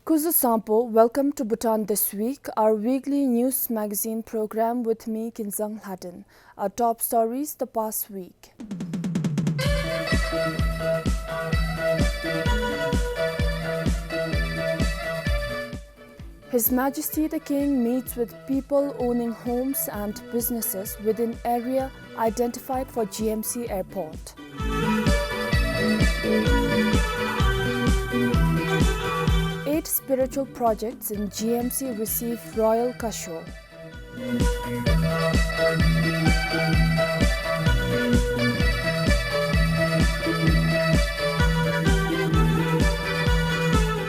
𝗕𝗵𝗂𝘁, welcome to Bhutan This Week, our weekly news magazine program with me, 𝗕𝗵𝗂𝗸𝗏. Our top stories the past week. His Majesty the King meets with people owning homes and businesses within area identified for GMC Airport. Eight spiritual projects in GMC receive Royal 𝗕𝗂𝗁.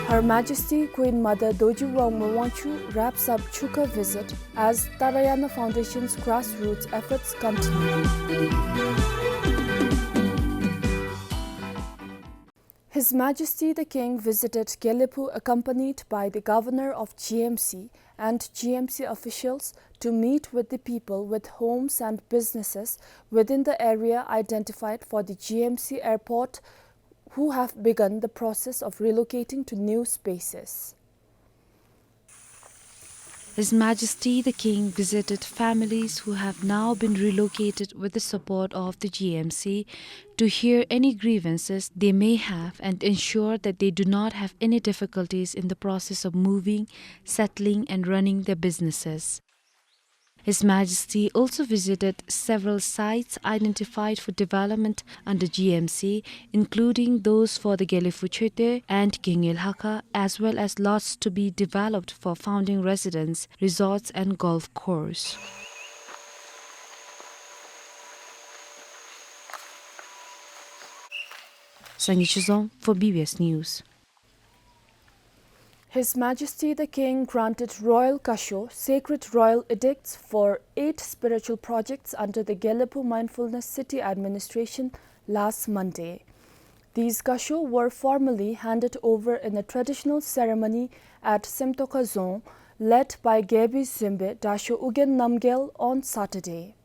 Her Majesty Queen Mother Dorji Wangma wraps up Chukha visit as 𝗪𝗪𝗪𝗪 Foundation's grassroots efforts continue. His Majesty the King visited 𝗕𝗵𝗂𝗁 accompanied by the Governor of GMC and GMC officials to meet with the people with homes and businesses within the area identified for the GMC Airport who have begun the process of relocating to new spaces. His Majesty the King visited families who have now been relocated with the support of the GMC to hear any grievances they may have and ensure that they do not have any difficulties in the process of moving, settling and running their businesses. His Majesty also visited several sites identified for development under GMC, including those for the 𝗕𝗵𝗂𝘁𝘁 and 𝗕𝗵𝗂𝗪𝗏, as well as lots to be developed for founding residents, resorts and golf course. 𝗕𝗵𝗂𝗁 for BBS News. His Majesty the King granted Royal 𝗕𝗂𝗁 sacred royal edicts for 8 spiritual projects under the 𝗕𝗵𝗂 Mindfulness City Administration last Monday. These 𝗕𝗂𝗁 were formally handed over in a traditional ceremony at 𝗕𝗵𝗂𝗁 led by 𝗕𝗵𝗂𝗁 Dasho Ugen Namgyal on Saturday.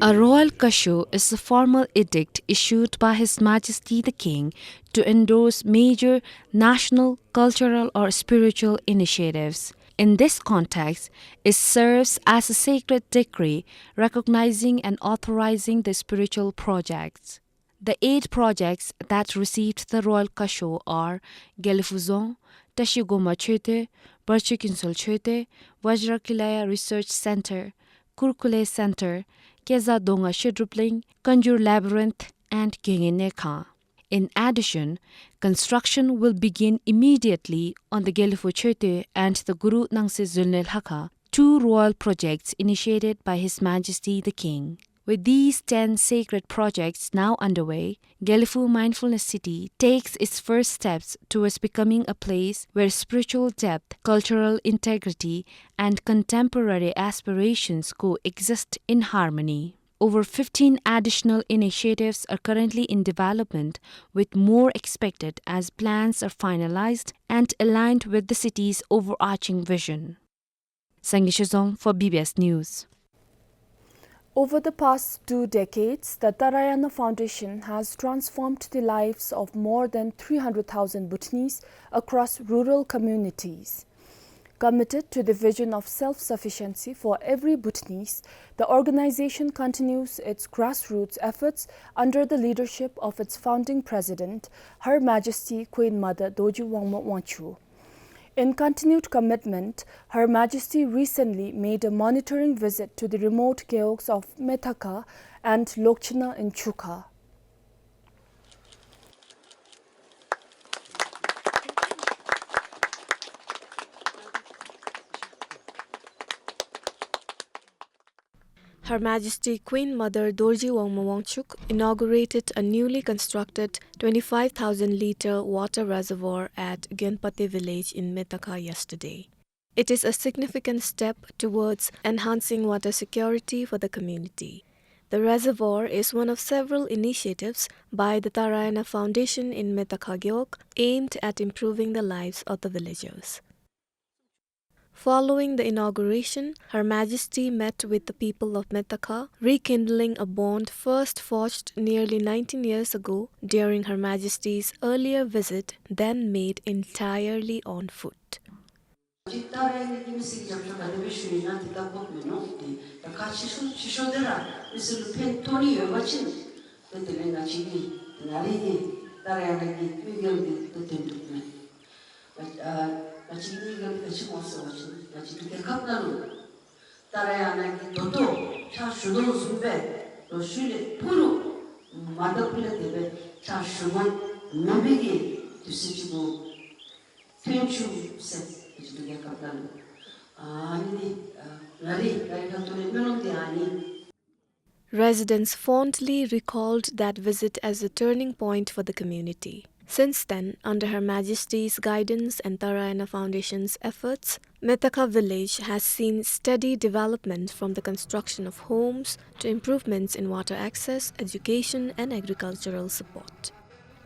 A royal 𝗕𝗂𝗁 is a formal edict issued by His Majesty the King to endorse major national, cultural or spiritual initiatives. In this context, it serves as a sacred decree recognizing and authorizing the spiritual projects. The 8 projects that received the Royal 𝗕𝗂𝗁 are 𝗕𝗵𝗂𝗁, 𝗕𝗵𝗂𝗪𝗂𝗁, 𝗪𝗪𝗂𝗁𝗂𝗁, Vajrakilaya Research Center, Kurkule Center, 𝗬𝗓𝗓𝗓 Shidrupling, Kanjur Labyrinth, and 𝗕𝗓𝗓𝗪𝗓. In addition, construction will begin immediately on the 𝗕𝗵𝗂𝗁 and the Guru Nangse Zulnilhaka, 2 royal projects initiated by His Majesty the King. With these 10 sacred projects now underway, 𝗕𝗵𝗂 Mindfulness City takes its first steps towards becoming a place where spiritual depth, cultural integrity, and contemporary aspirations coexist in harmony. Over 15 additional initiatives are currently in development, with more expected as plans are finalized and aligned with the city's overarching vision. 𝗕𝗵𝗂𝗁 for BBS News. Over the past 2 decades, the 𝗪𝗪𝗪𝗪 Foundation has transformed the lives of more than 300,000 Bhutanese across rural communities. Committed to the vision of self-sufficiency for every Bhutanese, the organization continues its grassroots efforts under the leadership of its founding president, Her Majesty Queen Mother Dorji Wangma. In continued commitment, Her Majesty recently made a monitoring visit to the remote kyoks of 𝗕𝗪𝗪𝗪 and Lokchana in Chukha. Her Majesty Queen Mother Dorji Wangma inaugurated a newly constructed 25,000-litre water reservoir at 𝗕𝗵𝗂𝗁 village in 𝗕𝗪𝗪𝗪 yesterday. It is a significant step towards enhancing water security for the community. The reservoir is one of several initiatives by the 𝗪𝗲𝗸 Foundation in 𝗪𝗲𝗂𝘁 aimed at improving the lives of the villagers. Following the inauguration, Her Majesty met with the people of 𝗪𝗲𝗂, rekindling a bond first forged nearly 19 years ago during Her Majesty's earlier visit, then made entirely on foot. Residents fondly recalled that visit as a turning point for the community. Since then, under Her Majesty's guidance and 𝗪𝗲𝗸 Foundation's efforts, 𝗪𝗲𝗂 village has seen steady development from the construction of homes to improvements in water access, education and agricultural support.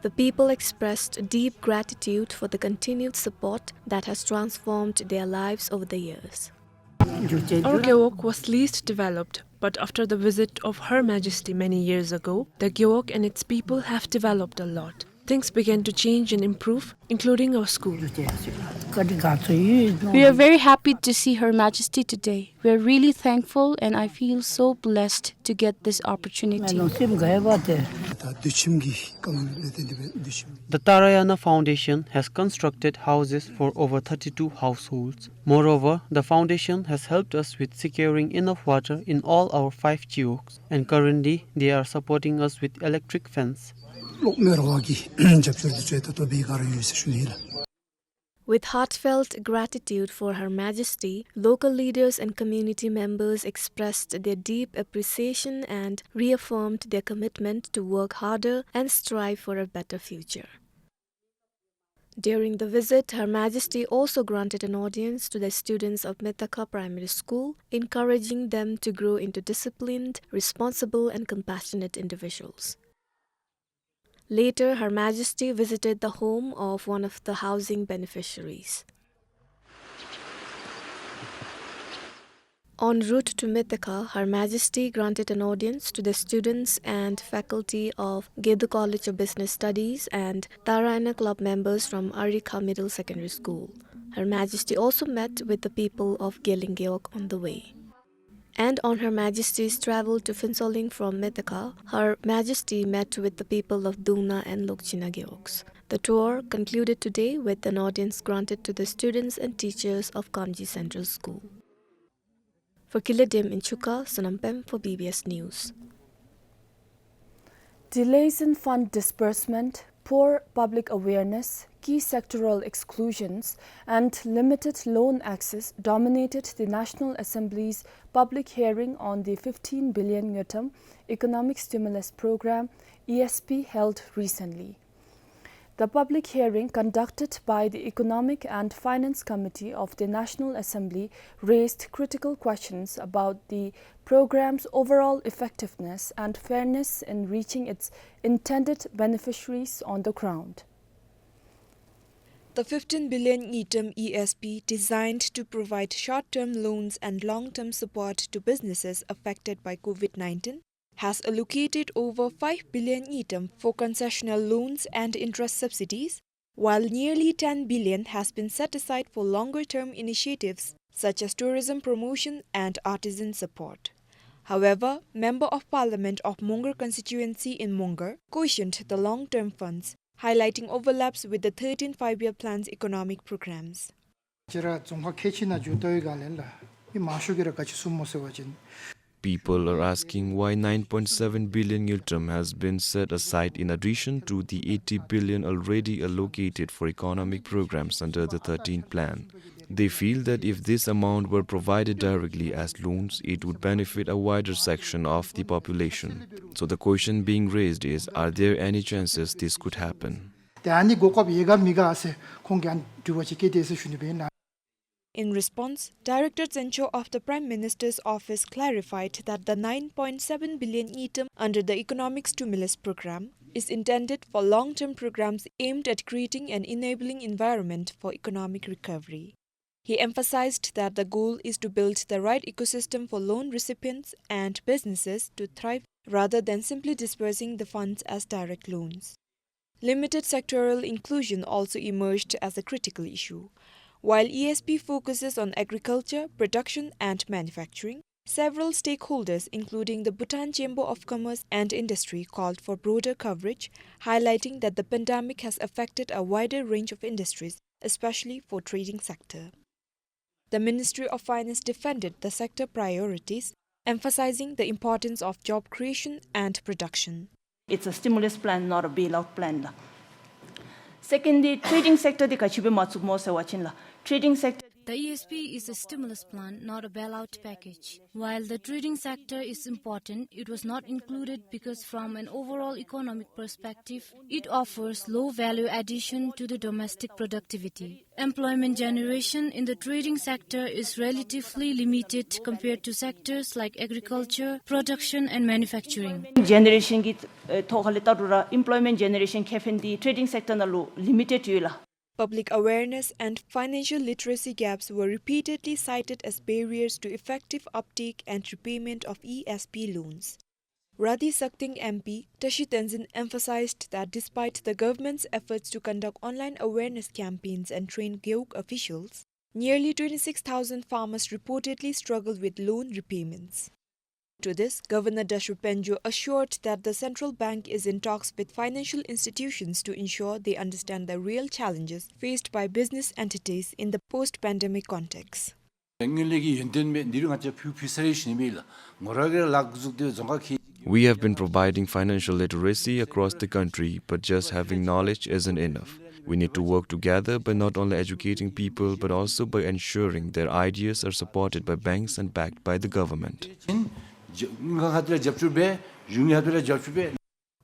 The people expressed deep gratitude for the continued support that has transformed their lives over the years. Our 𝗕𝗵𝗂𝘁 was least developed, but after the visit of Her Majesty many years ago, the 𝗕𝗵𝗂𝘁 and its people have developed a lot. Things began to change and improve, including our school. We are very happy to see Her Majesty today. We are really thankful and I feel so blessed to get this opportunity. The 𝗪𝗲𝗸 Foundation has constructed houses for over 32 households. Moreover, the foundation has helped us with securing enough water in all our 5 𝗕𝗵𝗂𝘁, and currently they are supporting us with electric fence. With heartfelt gratitude for Her Majesty, local leaders and community members expressed their deep appreciation and reaffirmed their commitment to work harder and strive for a better future. During the visit, Her Majesty also granted an audience to the students of 𝗪𝗲𝗂 Primary School, encouraging them to grow into disciplined, responsible and compassionate individuals. Later, Her Majesty visited the home of one of the housing beneficiaries. En route to 𝗪𝗲𝗂, Her Majesty granted an audience to the students and faculty of 𝗕𝗵𝗂𝗁 College of Business Studies and 𝗪𝗲𝗸 Club members from 𝗪𝗲𝗂 Middle Secondary School. Her Majesty also met with the people of 𝗕𝗵𝗂𝘁 on the way. And on Her Majesty's travel to Phinsoling from 𝗪𝗲𝗂, Her Majesty met with the people of Dungna and Lokchina 𝗕𝗵𝗂𝘁. The tour concluded today with an audience granted to the students and teachers of Kamji Central School. For 𝗕𝗵𝗂𝘁, 𝗧𝗵𝗶𝘀 for BBS News. Delays in fund disbursement, poor public awareness, key sectoral exclusions, and limited loan access dominated the National Assembly's public hearing on the 15 billion 𝗪𝗻 Economic Stimulus Program (ESP) held recently. The public hearing conducted by the Economic and Finance Committee of the National Assembly raised critical questions about the program's overall effectiveness and fairness in reaching its intended beneficiaries on the ground. The 15 billion 𝗕𝗻 ESP, designed to provide short-term loans and long-term support to businesses affected by COVID-19, has allocated over 5 billion 𝗕𝗻 for concessional loans and interest subsidies, while nearly 10 billion has been set aside for longer-term initiatives such as tourism promotion and artisan support. However, Member of Parliament of Mongar constituency in Mongar cautioned the long-term funds, highlighting overlaps with the 13 5-year plan's economic programs. People are asking why 9.7 billion 𝗕𝗻 has been set aside in addition to the 80 billion already allocated for economic programs under the 13th plan. They feel that if this amount were provided directly as loans, it would benefit a wider section of the population. So the question being raised is, are there any chances this could happen? In response, Director Zencho of the Prime Minister's office clarified that the 9.7 billion 𝗕𝗵𝘂𝘁 under the Economic Stimulus Program is intended for long-term programs aimed at creating an enabling environment for economic recovery. He emphasized that the goal is to build the right ecosystem for loan recipients and businesses to thrive rather than simply dispersing the funds as direct loans. Limited sectoral inclusion also emerged as a critical issue. While ESP focuses on agriculture, production and manufacturing, several stakeholders including the Bhutan Chamber of Commerce and Industry called for broader coverage, highlighting that the pandemic has affected a wider range of industries, especially for trading sector. The Ministry of Finance defended the sector priorities, emphasizing the importance of job creation and production. It's a stimulus plan, not a bailout plan. Secondly, trading sector di kachibe matsumo se wachin. Trading sector. The ESP is a stimulus plan, not a bailout package. While the trading sector is important, it was not included because from an overall economic perspective, it offers low value addition to the domestic productivity. Employment generation in the trading sector is relatively limited compared to sectors like agriculture, production and manufacturing. Generation ki employment generation kefen trading sector na lo limited yula. Public awareness and financial literacy gaps were repeatedly cited as barriers to effective uptake and repayment of ESP loans. Radhi Sakting MP Tashi Tenzin emphasized that despite the government's efforts to conduct online awareness campaigns and train gyok officials, nearly 26,000 farmers reportedly struggled with loan repayments. To this, Governor 𝗕𝗵𝗂𝘁 assured that the central bank is in talks with financial institutions to ensure they understand the real challenges faced by business entities in the post-pandemic context. We have been providing financial literacy across the country, but just having knowledge isn't enough. We need to work together by not only educating people, but also by ensuring their ideas are supported by banks and backed by the government.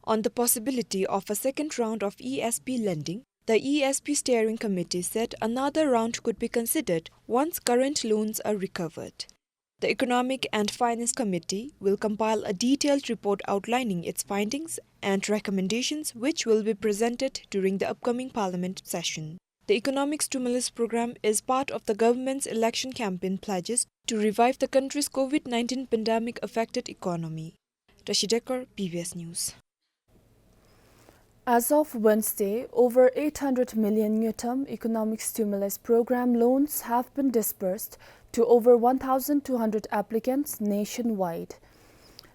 On the possibility of a second round of ESP lending, the ESP Steering Committee said another round could be considered once current loans are recovered. The Economic and Finance Committee will compile a detailed report outlining its findings and recommendations, which will be presented during the upcoming Parliament session. The Economic Stimulus Program is part of the government's election campaign pledges to revive the country's COVID-19 pandemic-affected economy. Tashi Dekar, PBS News. As of Wednesday, over 800 million 𝗕𝗵𝘂𝘁 economic stimulus program loans have been disbursed to over 1,200 applicants nationwide.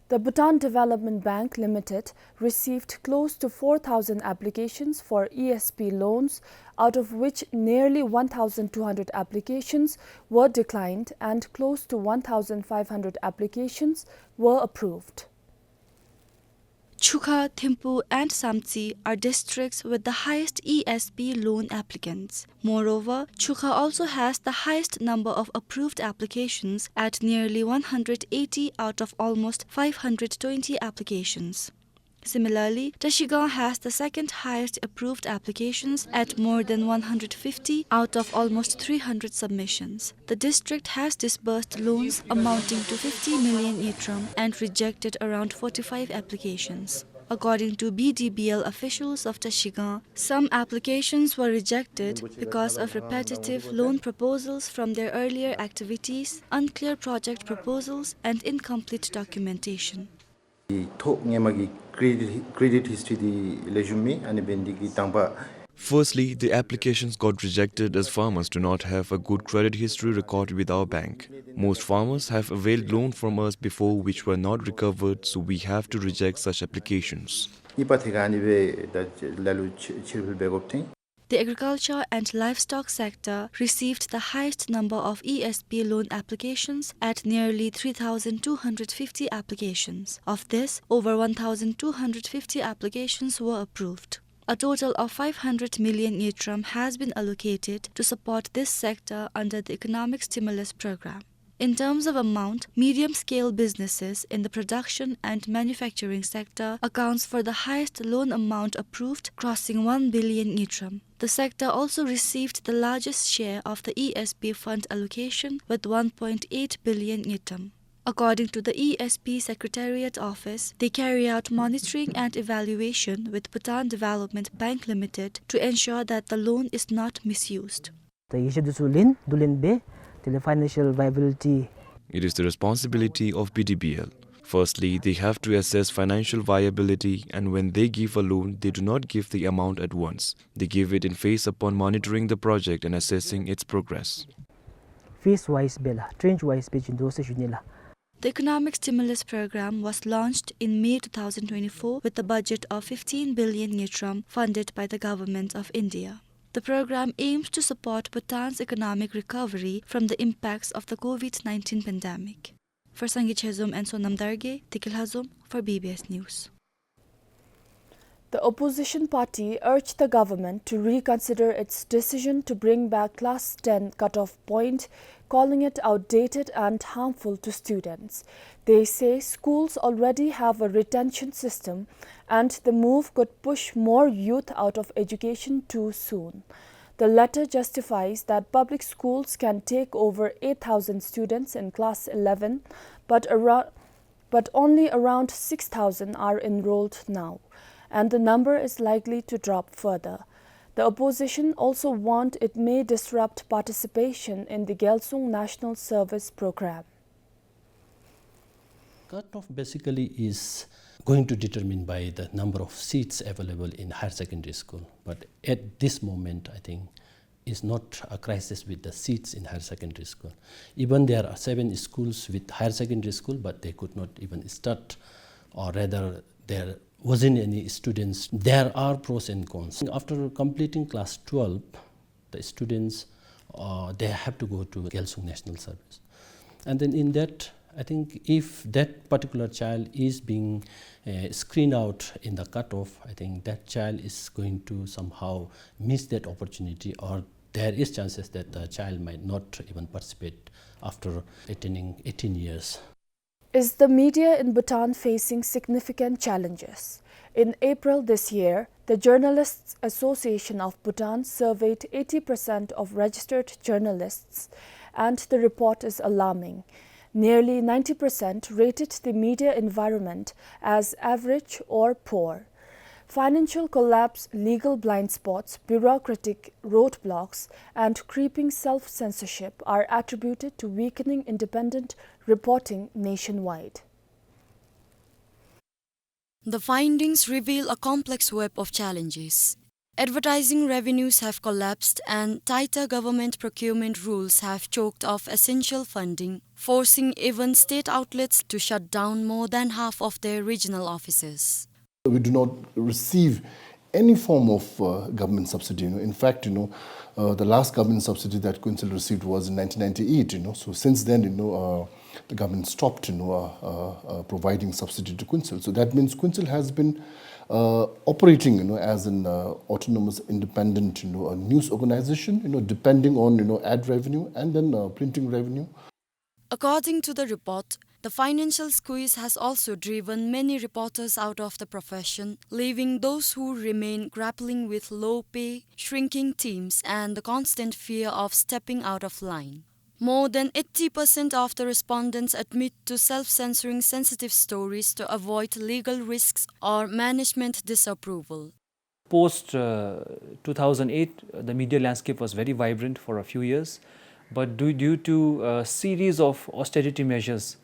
The Bhutan Development Bank Limited received close to 4,000 applications for ESP loans, out of which nearly 1,200 applications were declined and close to 1,500 applications were approved. 𝗪𝗪𝗃, 𝗕𝗵𝘂 and 𝗧𝗵𝗂𝗁 are districts with the highest ESP loan applicants. Moreover, 𝗪𝗪𝗃 also has the highest number of approved applications at nearly 180 out of almost 520 applications. Similarly, Tashi has the second highest approved applications at more than 150 out of almost 300 submissions. The district has disbursed loans amounting to 50 million 𝗕𝗏𝘂𝘁 and rejected around 45 applications. According to BDBL officials of Tashi, some applications were rejected because of repetitive loan proposals from their earlier activities, unclear project proposals, and incomplete documentation. Firstly, the applications got rejected as farmers do not have a good credit history recorded with our bank. Most farmers have availed loan from us before which were not recovered, so we have to reject such applications. The agriculture and livestock sector received the highest number of ESP loan applications at nearly 3,250 applications. Of this, over 1,250 applications were approved. A total of 500 million 𝗕𝗏𝘁𝗁 has been allocated to support this sector under the Economic Stimulus Program. In terms of amount, medium-scale businesses in the production and manufacturing sector accounts for the highest loan amount approved, crossing 1 billion 𝗕𝗏. The sector also received the largest share of the ESP fund allocation with 1.8 billion 𝗕𝗏. According to the ESP Secretariat Office, they carry out monitoring and evaluation with Bhutan Development Bank Limited to ensure that the loan is not misused. Financial viability. It is the responsibility of BDBL. Firstly, they have to assess financial viability, and when they give a loan, they do not give the amount at once. They give it in phase upon monitoring the project and assessing its progress. Phase-wise bela, tranche-wise page in dosage nila. The economic stimulus program was launched in May 2024 with a budget of 15 billion 𝗕𝗏 funded by the Government of India. The program aims to support Bhutan's economic recovery from the impacts of the COVID-19 pandemic. For 𝗧𝗵𝗂𝘁 and 𝗧𝗵𝗶𝘀𝘁, 𝗕𝗵𝗂𝗁 for BBS News. The opposition party urged the government to reconsider its decision to bring back Class 10 cutoff point, calling it outdated and harmful to students. They say schools already have a retention system and the move could push more youth out of education too soon. The letter justifies that public schools can take over 8,000 students in Class 11, but only around 6,000 are enrolled now, and the number is likely to drop further. The opposition also warned it may disrupt participation in the Gyaltsung National Service Program. Cutoff basically is going to determine by the number of seats available in higher secondary school. But at this moment, I think, is not a crisis with the seats in higher secondary school. Even there are 7 schools with higher secondary school, but they could not even start, or rather there wasn't any students. There are pros and cons. After completing class 12, the students, they have to go to Gyaltsung National Service. And then in that, I think if that particular child is being screened out in the cutoff, I think that child is going to somehow miss that opportunity, or there is chances that the child might not even participate after attaining 18 years. Is the media in Bhutan facing significant challenges? In April this year, the Journalists Association of Bhutan surveyed 80% of registered journalists, and the report is alarming. Nearly 90% rated the media environment as average or poor. Financial collapse, legal blind spots, bureaucratic roadblocks, and creeping self-censorship are attributed to weakening independent reporting nationwide. The findings reveal a complex web of challenges. Advertising revenues have collapsed and tighter government procurement rules have choked off essential funding, forcing even state outlets to shut down more than half of their regional offices. We do not receive any form of government subsidy. In fact, the last government subsidy that Council received was in 1998. So since then, the government stopped, providing subsidy to Council. So that means Council has been operating, as an autonomous, independent, news organization, depending on, ad revenue and then printing revenue. According to the report, the financial squeeze has also driven many reporters out of the profession, leaving those who remain grappling with low pay, shrinking teams, and the constant fear of stepping out of line. More than 80% of the respondents admit to self-censoring sensitive stories to avoid legal risks or management disapproval. Post 2008, the media landscape was very vibrant for a few years, but due to a series of austerity measures,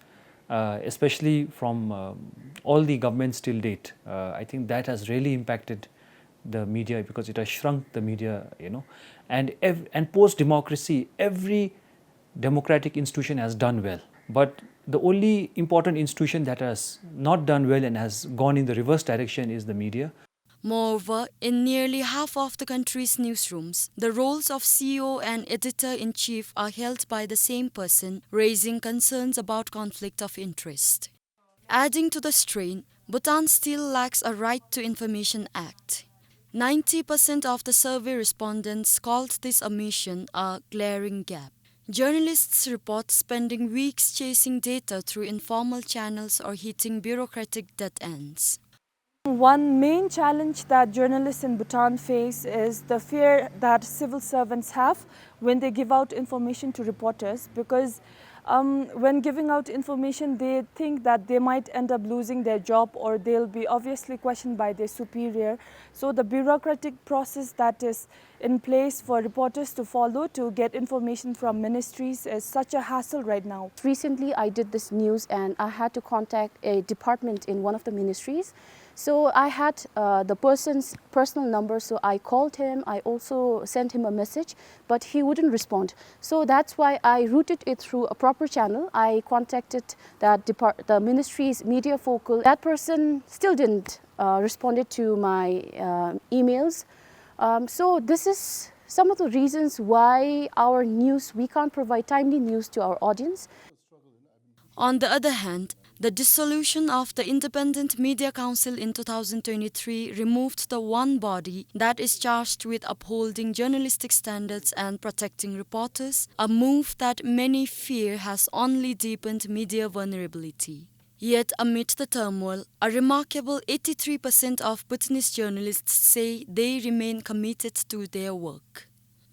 especially from all the governments till date, I think that has really impacted the media because it has shrunk the media, and post-democracy, every democratic institution has done well. But the only important institution that has not done well and has gone in the reverse direction is the media. Moreover, in nearly half of the country's newsrooms, the roles of CEO and editor-in-chief are held by the same person, raising concerns about conflict of interest. Adding to the strain, Bhutan still lacks a Right to Information Act. 90% of the survey respondents called this omission a glaring gap. Journalists report spending weeks chasing data through informal channels or hitting bureaucratic dead ends. One main challenge that journalists in Bhutan face is the fear that civil servants have when they give out information to reporters, because when giving out information, they think that they might end up losing their job or they'll be obviously questioned by their superior. So the bureaucratic process that is in place for reporters to follow to get information from ministries is such a hassle right now. Recently, I did this news and I had to contact a department in one of the ministries. So I had the person's personal number, so I called him. I also sent him a message, but he wouldn't respond. So that's why I routed it through a proper channel. I contacted the ministry's media focal. That person still didn't responded to my emails. So this is some of the reasons why our news, we can't provide timely news to our audience. On the other hand, the dissolution of the Independent Media Council in 2023 removed the one body that is charged with upholding journalistic standards and protecting reporters, a move that many fear has only deepened media vulnerability. Yet amid the turmoil, a remarkable 83% of Bhutanese journalists say they remain committed to their work.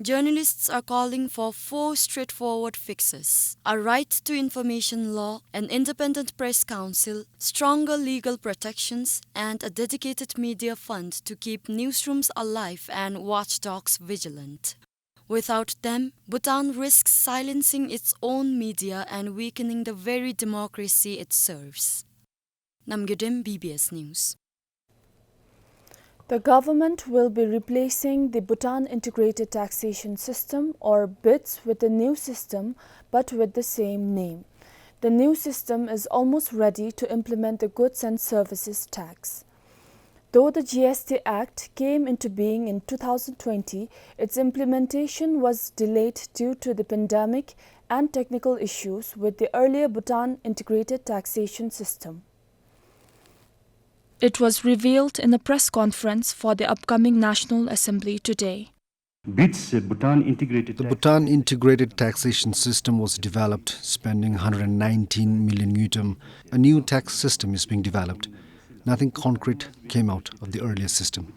Journalists are calling for 4 straightforward fixes: a right to information law, an independent press council, stronger legal protections, and a dedicated media fund to keep newsrooms alive and watchdogs vigilant. Without them, Bhutan risks silencing its own media and weakening the very democracy it serves. 𝗕𝗵𝗂𝘁, BBS News. The government will be replacing the Bhutan Integrated Taxation System, or BITS, with a new system but with the same name. The new system is almost ready to implement the Goods and Services Tax. Though the GST Act came into being in 2020, its implementation was delayed due to the pandemic and technical issues with the earlier Bhutan Integrated Taxation System. It was revealed in a press conference for the upcoming National Assembly today. The Bhutan Integrated Taxation System was developed, spending 119 million 𝗕𝗏. A new tax system is being developed. Nothing concrete came out of the earlier system.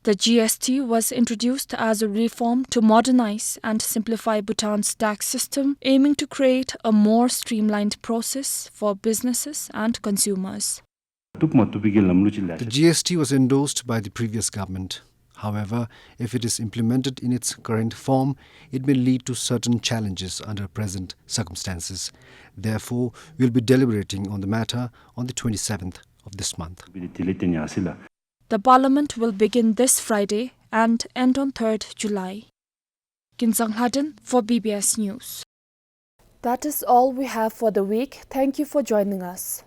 The GST was introduced as a reform to modernize and simplify Bhutan's tax system, aiming to create a more streamlined process for businesses and consumers. The GST was endorsed by the previous government. However, if it is implemented in its current form, it may lead to certain challenges under present circumstances. Therefore, we will be deliberating on the matter on the 27th of this month. The Parliament will begin this Friday and end on 3rd July. 𝗕𝗵𝗂𝘁 for BBS News. That is all we have for the week. Thank you for joining us.